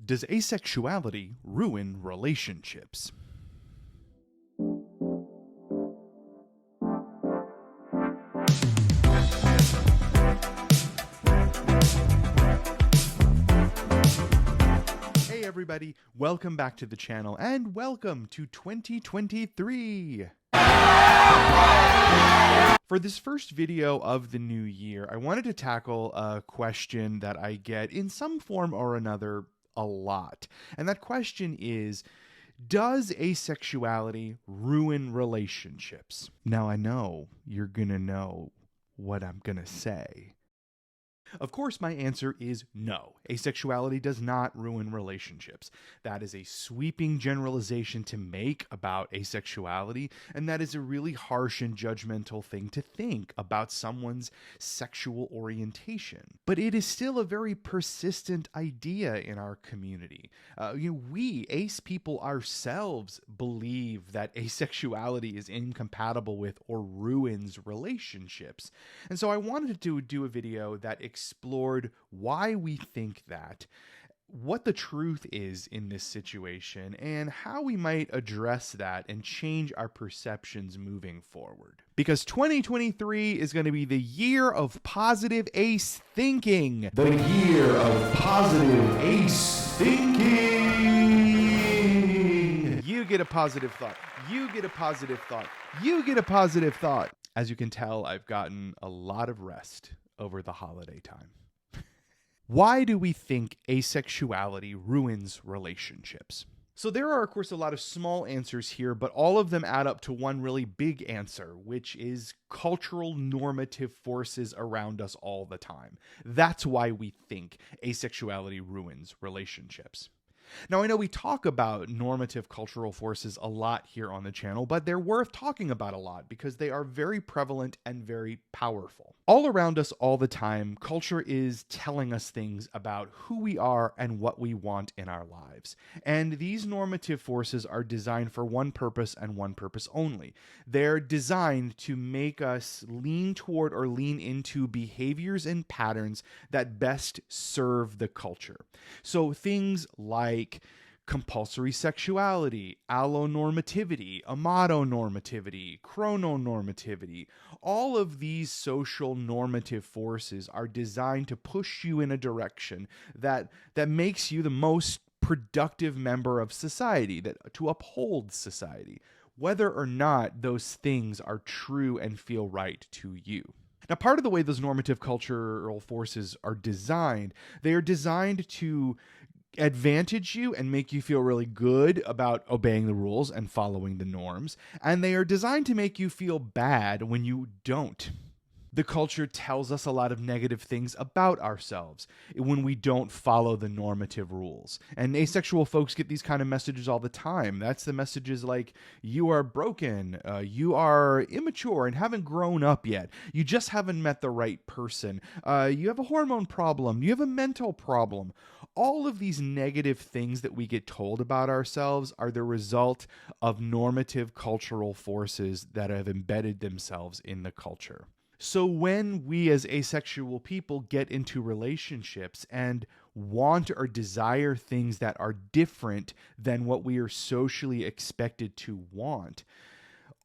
Does asexuality ruin relationships? Hey everybody, welcome back to the channel and welcome to 2023. For this first video of the new year, I wanted to tackle a question that I get in some form or another a lot. And that question is, does asexuality ruin relationships? Now I know you're gonna know what I'm gonna say. Of course, my answer is no. Asexuality does not ruin relationships. That is a sweeping generalization to make about asexuality, and that is a really harsh and judgmental thing to think about someone's sexual orientation. But it is still a very persistent idea in our community. We, ace people ourselves, believe that asexuality is incompatible with or ruins relationships. And so I wanted to do a video that explored why we think that, what the truth is in this situation, and how we might address that and change our perceptions moving forward. Because 2023 is going to be the year of positive ace thinking. The year of positive ace thinking. You get a positive thought. You get a positive thought. You get a positive thought. As you can tell, I've gotten a lot of rest over the holiday time. Why do we think asexuality ruins relationships? So there are, of course, a lot of small answers here, but all of them add up to one really big answer, which is cultural normative forces around us all the time. That's why we think asexuality ruins relationships. Now, I know we talk about normative cultural forces a lot here on the channel, but they're worth talking about a lot because they are very prevalent and very powerful. All around us all the time, culture is telling us things about who we are and what we want in our lives. And these normative forces are designed for one purpose and one purpose only. They're designed to make us lean toward or lean into behaviors and patterns that best serve the culture. So things like compulsory sexuality, allonormativity, amatonormativity, chrononormativity. All of these social normative forces are designed to push you in a direction that makes you the most productive member of society, to uphold society, whether or not those things are true and feel right to you. Now, part of the way those normative cultural forces are designed, they are designed to advantage you and make you feel really good about obeying the rules and following the norms, and they are designed to make you feel bad when you don't. The culture tells us a lot of negative things about ourselves when we don't follow the normative rules. And asexual folks get these kind of messages all the time. That's the messages like, you are broken, you are immature and haven't grown up yet, you just haven't met the right person, you have a hormone problem, you have a mental problem. All of these negative things that we get told about ourselves are the result of normative cultural forces that have embedded themselves in the culture. So when we as asexual people get into relationships and want or desire things that are different than what we are socially expected to want,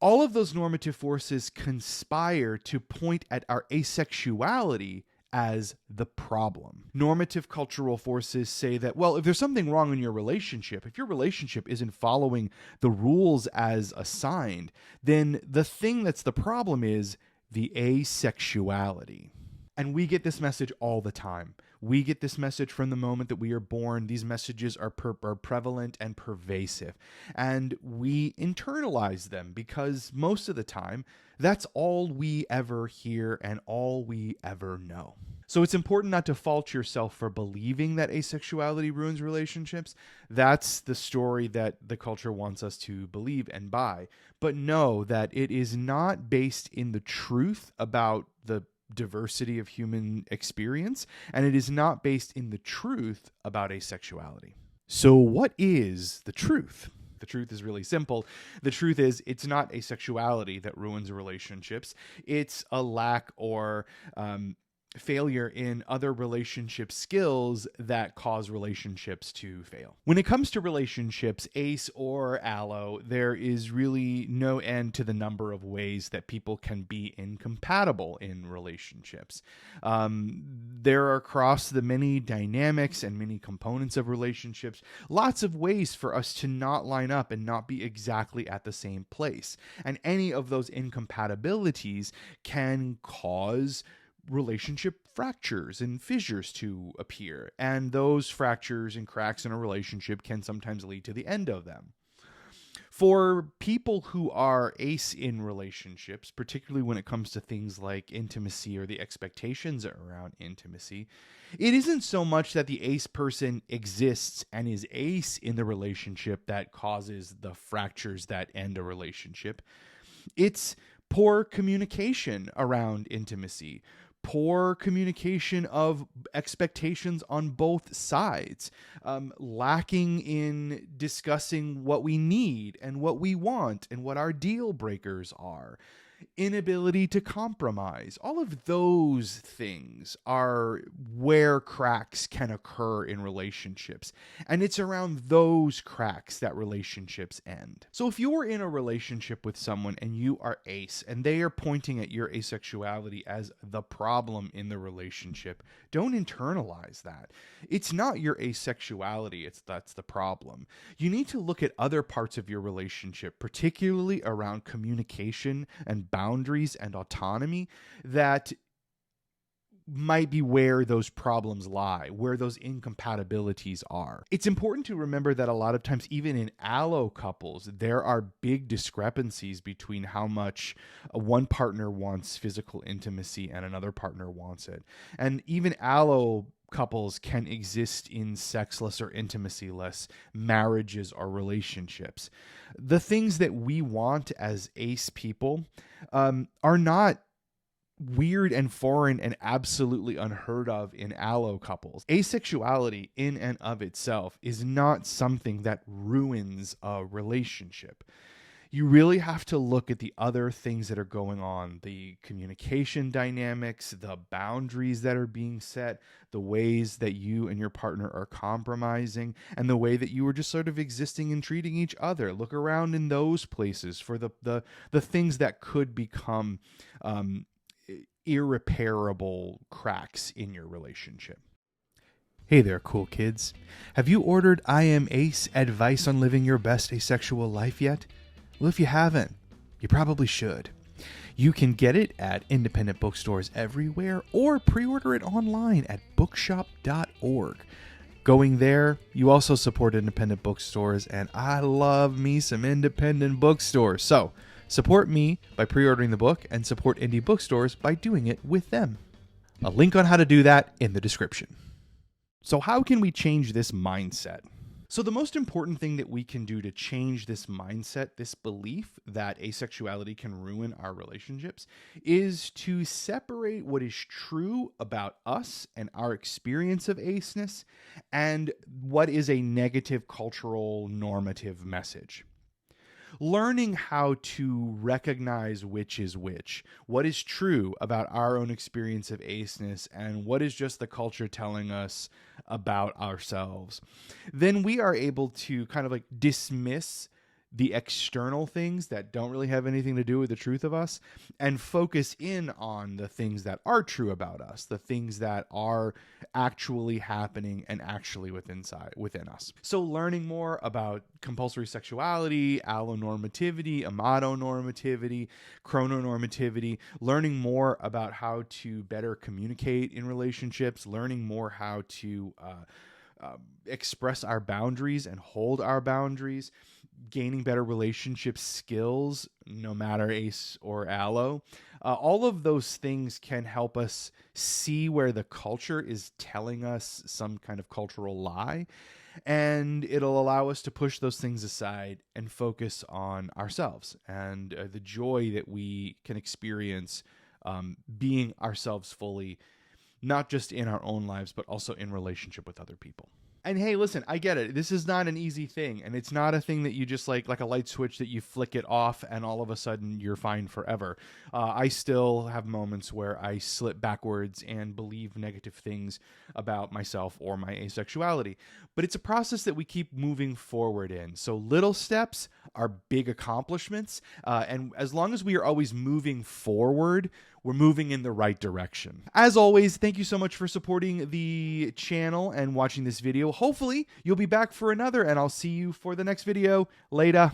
all of those normative forces conspire to point at our asexuality as the problem. Normative cultural forces say that, well, if there's something wrong in your relationship, if your relationship isn't following the rules as assigned, then the thing that's the problem is the asexuality. And we get this message all the time. We get this message from the moment that we are born. These messages are prevalent and pervasive. And we internalize them because most of the time, that's all we ever hear and all we ever know. So it's important not to fault yourself for believing that asexuality ruins relationships. That's the story that the culture wants us to believe and buy. But know that it is not based in the truth about the diversity of human experience, and it is not based in the truth about asexuality. So what is the truth? The truth is really simple. The truth is it's not asexuality that ruins relationships. It's a lack or failure in other relationship skills that cause relationships to fail. When it comes to relationships, ace or allo, there is really no end to the number of ways that people can be incompatible in relationships. There are, across the many dynamics and many components of relationships, lots of ways for us to not line up and not be exactly at the same place. And any of those incompatibilities can cause relationship fractures and fissures to appear. And those fractures and cracks in a relationship can sometimes lead to the end of them. For people who are ace in relationships, particularly when it comes to things like intimacy or the expectations around intimacy, it isn't so much that the ace person exists and is ace in the relationship that causes the fractures that end a relationship. It's poor communication around intimacy, poor communication of expectations on both sides, lacking in discussing what we need and what we want and what our deal breakers are, inability to compromise. All of those things are where cracks can occur in relationships. And it's around those cracks that relationships end. So if you're in a relationship with someone and you are ace and they are pointing at your asexuality as the problem in the relationship, don't internalize that. It's not your asexuality, that's the problem. You need to look at other parts of your relationship, particularly around communication and boundaries and autonomy, that might be where those problems lie, where those incompatibilities are. It's important to remember that a lot of times, even in allo couples, there are big discrepancies between how much one partner wants physical intimacy and another partner wants it. And even allo couples can exist in sexless or intimacy-less marriages or relationships. The things that we want as ace people are not weird and foreign and absolutely unheard of in allo couples. Asexuality in and of itself is not something that ruins a relationship. You really have to look at the other things that are going on, the communication dynamics, the boundaries that are being set, the ways that you and your partner are compromising, and the way that you are just sort of existing and treating each other. Look around in those places for the things that could become irreparable cracks in your relationship. Hey there, cool kids. Have you ordered I Am Ace Advice on Living Your Best Asexual Life yet? Well, if you haven't, you probably should. You can get it at independent bookstores everywhere or pre-order it online at bookshop.org. Going there, you also support independent bookstores, and I love me some independent bookstores. So, support me by pre-ordering the book and support indie bookstores by doing it with them. A link on how to do that in the description. So how can we change this mindset? So the most important thing that we can do to change this mindset, this belief that asexuality can ruin our relationships, is to separate what is true about us and our experience of aceness and what is a negative cultural normative message. Learning how to recognize which is which, what is true about our own experience of aceness and what is just the culture telling us about ourselves. Then we are able to kind of like dismiss the external things that don't really have anything to do with the truth of us and focus in on the things that are true about us, the things that are actually happening and actually within us. So learning more about compulsory sexuality, allonormativity, amatonormativity, chrononormativity, learning more about how to better communicate in relationships, learning more how to express our boundaries and hold our boundaries, gaining better relationship skills, no matter ace or allo. All of those things can help us see where the culture is telling us some kind of cultural lie, and it'll allow us to push those things aside and focus on ourselves and the joy that we can experience being ourselves fully, not just in our own lives, but also in relationship with other people. And hey, listen, I get it. This is not an easy thing, and it's not a thing that you just like a light switch that you flick it off and all of a sudden you're fine forever. I still have moments where I slip backwards and believe negative things about myself or my asexuality. But it's a process that we keep moving forward in. So little steps are big accomplishments, and as long as we are always moving forward, we're moving in the right direction. As always, thank you so much for supporting the channel and watching this video. Hopefully, you'll be back for another, and I'll see you for the next video. Later.